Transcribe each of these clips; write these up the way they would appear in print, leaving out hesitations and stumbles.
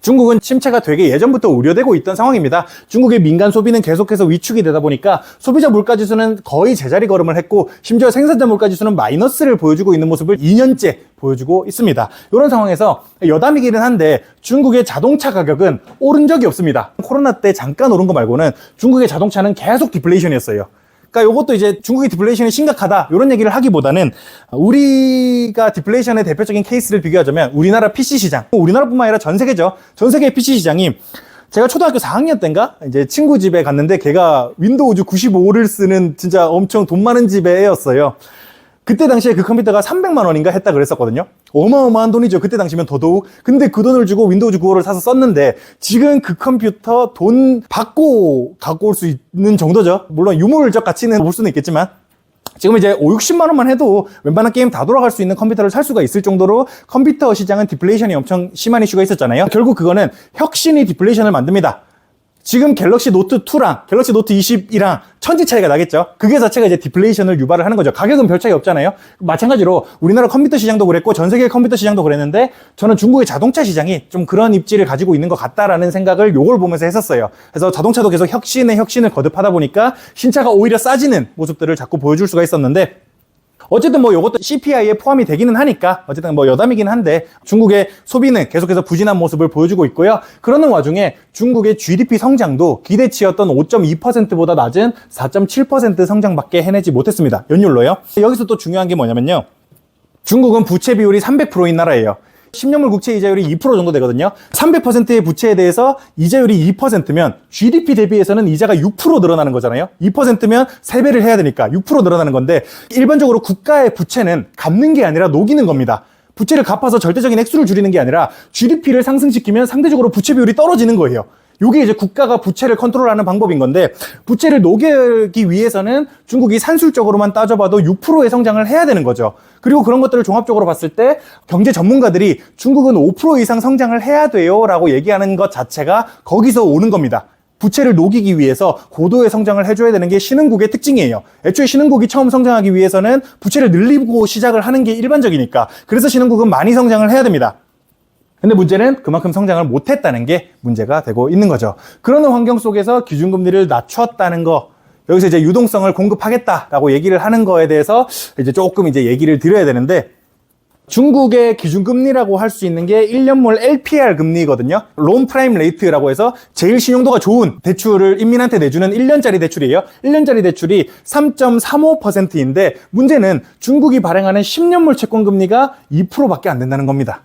중국은 침체가 되게 예전부터 우려되고 있던 상황입니다. 중국의 민간 소비는 계속해서 위축이 되다 보니까 소비자 물가지수는 거의 제자리 걸음을 했고 심지어 생산자 물가지수는 마이너스를 보여주고 있는 모습을 2년째 보여주고 있습니다. 이런 상황에서 여담이기는 한데 중국의 자동차 가격은 오른 적이 없습니다. 코로나 때 잠깐 오른 거 말고는 중국의 자동차는 계속 디플레이션이었어요. 그러니까 이것도 이제 중국의 디플레이션이 심각하다 이런 얘기를 하기보다는 우리가 디플레이션의 대표적인 케이스를 비교하자면 우리나라 PC 시장, 우리나라뿐만 아니라 전 세계죠. 전 세계 PC 시장이 제가 초등학교 4학년 때인가 이제 친구 집에 갔는데 걔가 윈도우즈 95를 쓰는 진짜 엄청 돈 많은 집의 애였어요. 그때 당시에 그 컴퓨터가 300만 원인가 했다 그랬었거든요. 어마어마한 돈이죠. 그때 당시면 더더욱. 근데 그 돈을 주고 윈도우즈 95를 사서 썼는데 지금 그 컴퓨터 돈 받고 갖고 올 수 있는 정도죠. 물론 유물적 가치는 볼 수는 있겠지만 지금 이제 5, 60만 원만 해도 웬만한 게임 다 돌아갈 수 있는 컴퓨터를 살 수가 있을 정도로 컴퓨터 시장은 디플레이션이 엄청 심한 이슈가 있었잖아요. 결국 그거는 혁신이 디플레이션을 만듭니다. 지금 갤럭시 노트 2랑 갤럭시 노트 20이랑 천지 차이가 나겠죠. 그게 자체가 이제 디플레이션을 유발을 하는 거죠. 가격은 별 차이 없잖아요. 마찬가지로 우리나라 컴퓨터 시장도 그랬고 전 세계 컴퓨터 시장도 그랬는데 저는 중국의 자동차 시장이 좀 그런 입지를 가지고 있는 것 같다라는 생각을 요걸 보면서 했었어요. 그래서 자동차도 계속 혁신을 거듭하다 보니까 신차가 오히려 싸지는 모습들을 자꾸 보여줄 수가 있었는데 어쨌든 뭐 이것도 CPI에 포함이 되기는 하니까 어쨌든 뭐 여담이긴 한데 중국의 소비는 계속해서 부진한 모습을 보여주고 있고요. 그러는 와중에 중국의 GDP 성장도 기대치였던 5.2%보다 낮은 4.7% 성장밖에 해내지 못했습니다. 연율로요. 여기서 또 중요한 게 뭐냐면요. 중국은 부채 비율이 300%인 나라예요. 10년물 국채 이자율이 2% 정도 되거든요. 300%의 부채에 대해서 이자율이 2%면 GDP 대비해서는 이자가 6% 늘어나는 거잖아요. 2%면 3배를 해야 되니까 6% 늘어나는 건데 일반적으로 국가의 부채는 갚는 게 아니라 녹이는 겁니다. 부채를 갚아서 절대적인 액수를 줄이는 게 아니라 GDP를 상승시키면 상대적으로 부채 비율이 떨어지는 거예요. 이게 이제 국가가 부채를 컨트롤하는 방법인 건데 부채를 녹이기 위해서는 중국이 산술적으로만 따져봐도 6%의 성장을 해야 되는 거죠. 그리고 그런 것들을 종합적으로 봤을 때 경제 전문가들이 중국은 5% 이상 성장을 해야 돼요 라고 얘기하는 것 자체가 거기서 오는 겁니다. 부채를 녹이기 위해서 고도의 성장을 해줘야 되는 게 신흥국의 특징이에요. 애초에 신흥국이 처음 성장하기 위해서는 부채를 늘리고 시작을 하는 게 일반적이니까 그래서 신흥국은 많이 성장을 해야 됩니다. 근데 문제는 그만큼 성장을 못했다는 게 문제가 되고 있는 거죠. 그러는 환경 속에서 기준금리를 낮췄다는 거, 여기서 이제 유동성을 공급하겠다라고 얘기를 하는 거에 대해서 이제 조금 이제 얘기를 드려야 되는데 중국의 기준금리라고 할 수 있는 게 1년물 LPR 금리거든요. 론 프라임 레이트라고 해서 제일 신용도가 좋은 대출을 인민한테 내주는 1년짜리 대출이에요. 1년짜리 대출이 3.35%인데 문제는 중국이 발행하는 10년물 채권금리가 2%밖에 안 된다는 겁니다.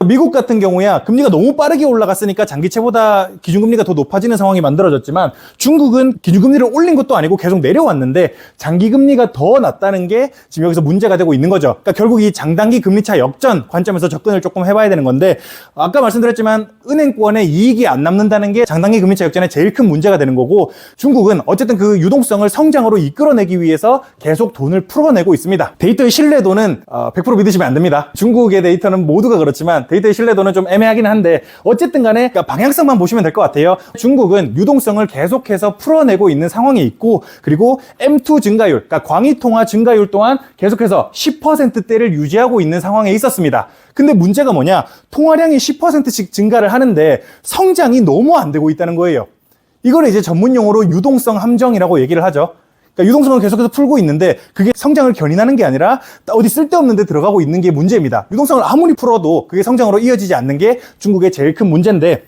미국 같은 경우야 금리가 너무 빠르게 올라갔으니까 장기채보다 기준금리가 더 높아지는 상황이 만들어졌지만 중국은 기준금리를 올린 것도 아니고 계속 내려왔는데 장기금리가 더 낮다는 게 지금 여기서 문제가 되고 있는 거죠. 그러니까 결국 이 장단기 금리차 역전 관점에서 접근을 조금 해봐야 되는 건데 아까 말씀드렸지만 은행권의 이익이 안 남는다는 게 장단기 금리차 역전의 제일 큰 문제가 되는 거고 중국은 어쨌든 그 유동성을 성장으로 이끌어내기 위해서 계속 돈을 풀어내고 있습니다. 데이터의 신뢰도는 100% 믿으시면 안 됩니다. 중국의 데이터는 모두가 그렇지만 데이터의 신뢰도는 좀 애매하긴 한데 어쨌든 간에 그러니까 방향성만 보시면 될 것 같아요. 중국은 유동성을 계속해서 풀어내고 있는 상황이 있고 그리고 M2 증가율, 그러니까 광의통화 증가율 또한 계속해서 10%대를 유지하고 있는 상황에 있었습니다. 근데 문제가 뭐냐? 통화량이 10%씩 증가를 하는데 성장이 너무 안 되고 있다는 거예요. 이걸 이제 전문용어로 유동성 함정이라고 얘기를 하죠. 그러니까 유동성을 계속해서 풀고 있는데 그게 성장을 견인하는 게 아니라 어디 쓸데없는 데 들어가고 있는 게 문제입니다. 유동성을 아무리 풀어도 그게 성장으로 이어지지 않는 게 중국의 제일 큰 문제인데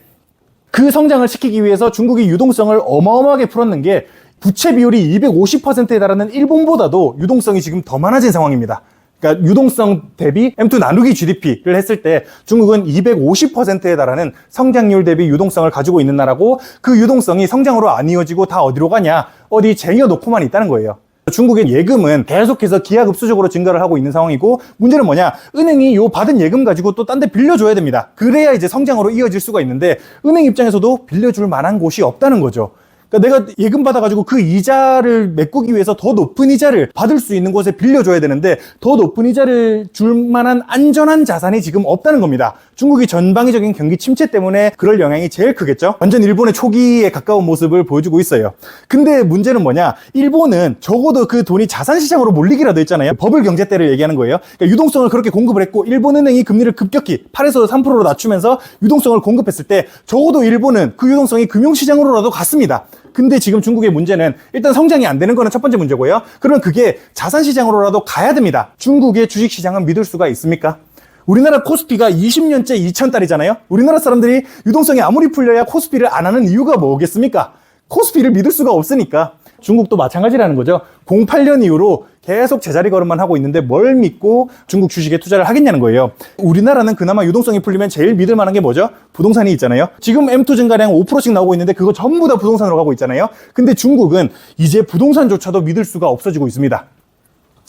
그 성장을 시키기 위해서 중국이 유동성을 어마어마하게 풀었는 게 부채 비율이 250%에 달하는 일본보다도 유동성이 지금 더 많아진 상황입니다. 그러니까 유동성 대비 M2 나누기 GDP를 했을 때 중국은 250%에 달하는 성장률 대비 유동성을 가지고 있는 나라고 그 유동성이 성장으로 안 이어지고 다 어디로 가냐? 어디 쟁여놓고만 있다는 거예요. 중국의 예금은 계속해서 기하급수적으로 증가를 하고 있는 상황이고 문제는 뭐냐? 은행이 요 받은 예금 가지고 또 딴 데 빌려줘야 됩니다. 그래야 이제 성장으로 이어질 수가 있는데 은행 입장에서도 빌려줄 만한 곳이 없다는 거죠. 그러니까 내가 예금 받아가지고 그 이자를 메꾸기 위해서 더 높은 이자를 받을 수 있는 곳에 빌려줘야 되는데 더 높은 이자를 줄 만한 안전한 자산이 지금 없다는 겁니다. 중국이 전방위적인 경기 침체 때문에 그럴 영향이 제일 크겠죠. 완전 일본의 초기에 가까운 모습을 보여주고 있어요. 근데 문제는 뭐냐, 일본은 적어도 그 돈이 자산시장으로 몰리기라도 했잖아요. 버블 경제 때를 얘기하는 거예요. 그러니까 유동성을 그렇게 공급을 했고 일본은행이 금리를 급격히 8에서 3%로 낮추면서 유동성을 공급했을 때 적어도 일본은 그 유동성이 금융시장으로라도 갔습니다. 근데 지금 중국의 문제는 일단 성장이 안 되는 거는 첫 번째 문제고요. 그러면 그게 자산시장으로라도 가야 됩니다. 중국의 주식시장은 믿을 수가 있습니까? 우리나라 코스피가 20년째 2,000달이잖아요. 우리나라 사람들이 유동성이 아무리 풀려야 코스피를 안 하는 이유가 뭐겠습니까? 코스피를 믿을 수가 없으니까. 중국도 마찬가지라는 거죠. 08년 이후로 계속 제자리 걸음만 하고 있는데 뭘 믿고 중국 주식에 투자를 하겠냐는 거예요. 우리나라는 그나마 유동성이 풀리면 제일 믿을 만한 게 뭐죠? 부동산이 있잖아요. 지금 M2 증가량 5%씩 나오고 있는데 그거 전부 다 부동산으로 가고 있잖아요. 근데 중국은 이제 부동산조차도 믿을 수가 없어지고 있습니다.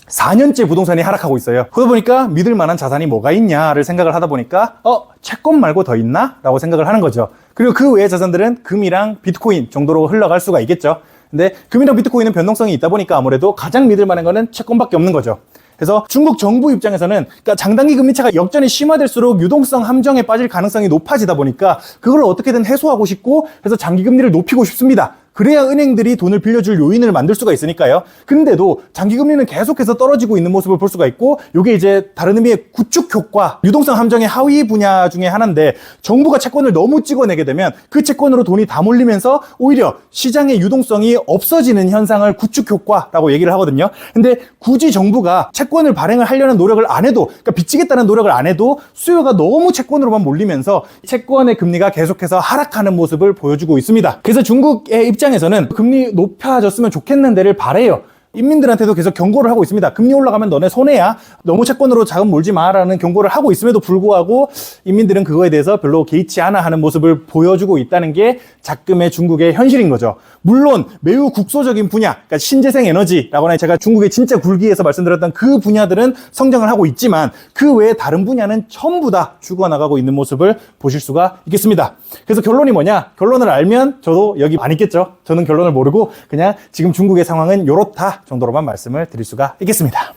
4년째 부동산이 하락하고 있어요. 그러다 보니까 믿을 만한 자산이 뭐가 있냐를 생각을 하다 보니까 채권 말고 더 있나? 라고 생각을 하는 거죠. 그리고 그 외의 자산들은 금이랑 비트코인 정도로 흘러갈 수가 있겠죠. 근데 금이랑 비트코인은 변동성이 있다 보니까 아무래도 가장 믿을 만한 거는 채권밖에 없는 거죠. 그래서 중국 정부 입장에서는 그러니까 장단기 금리차가 역전이 심화될수록 유동성 함정에 빠질 가능성이 높아지다 보니까 그걸 어떻게든 해소하고 싶고 해서 장기 금리를 높이고 싶습니다. 그래야 은행들이 돈을 빌려줄 요인을 만들 수가 있으니까요. 근데도 장기금리는 계속해서 떨어지고 있는 모습을 볼 수가 있고 이게 이제 다른 의미의 구축 효과, 유동성 함정의 하위 분야 중에 하나인데 정부가 채권을 너무 찍어내게 되면 그 채권으로 돈이 다 몰리면서 오히려 시장의 유동성이 없어지는 현상을 구축 효과라고 얘기를 하거든요. 근데 굳이 정부가 채권을 발행을 하려는 노력을 안 해도, 그러니까 빚지겠다는 노력을 안 해도 수요가 너무 채권으로만 몰리면서 채권의 금리가 계속해서 하락하는 모습을 보여주고 있습니다. 그래서 중국의 입장에서는 금리 높아졌으면 좋겠는데를 바래요. 인민들한테도 계속 경고를 하고 있습니다. 금리 올라가면 너네 손해야. 너무 채권으로 자금 몰지 마라는 경고를 하고 있음에도 불구하고 인민들은 그거에 대해서 별로 개의치 않아 하는 모습을 보여주고 있다는 게 작금의 중국의 현실인 거죠. 물론 매우 국소적인 분야, 그러니까 신재생 에너지라거나 제가 중국의 진짜 굴기에서 말씀드렸던 그 분야들은 성장을 하고 있지만 그 외에 다른 분야는 전부 다 죽어나가고 있는 모습을 보실 수가 있겠습니다. 그래서 결론이 뭐냐? 결론을 알면 저도 여기 안 있겠죠. 저는 결론을 모르고 그냥 지금 중국의 상황은 이렇다 정도로만 말씀을 드릴 수가 있겠습니다.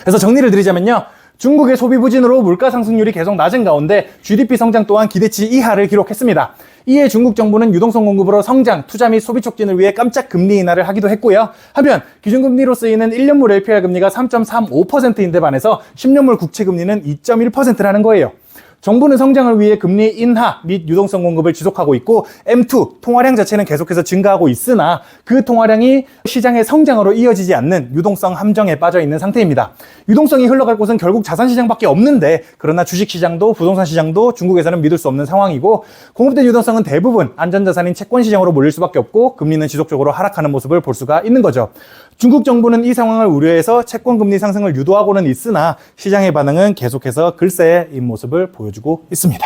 그래서 정리를 드리자면요. 중국의 소비 부진으로 물가 상승률이 계속 낮은 가운데 GDP 성장 또한 기대치 이하를 기록했습니다. 이에 중국 정부는 유동성 공급으로 성장, 투자 및 소비 촉진을 위해 깜짝 금리 인하를 하기도 했고요. 한편 기준금리로 쓰이는 1년물 LPR 금리가 3.35%인데 반해서 10년물 국채 금리는 2.1%라는 거예요. 정부는 성장을 위해 금리 인하 및 유동성 공급을 지속하고 있고 M2 통화량 자체는 계속해서 증가하고 있으나 그 통화량이 시장의 성장으로 이어지지 않는 유동성 함정에 빠져 있는 상태입니다. 유동성이 흘러갈 곳은 결국 자산시장밖에 없는데 그러나 주식시장도 부동산 시장도 중국에서는 믿을 수 없는 상황이고 공급된 유동성은 대부분 안전자산인 채권시장으로 몰릴 수밖에 없고 금리는 지속적으로 하락하는 모습을 볼 수가 있는 거죠. 중국 정부는 이 상황을 우려해서 채권금리 상승을 유도하고는 있으나 시장의 반응은 계속해서 글쎄인 모습을 보여주고 있습니다.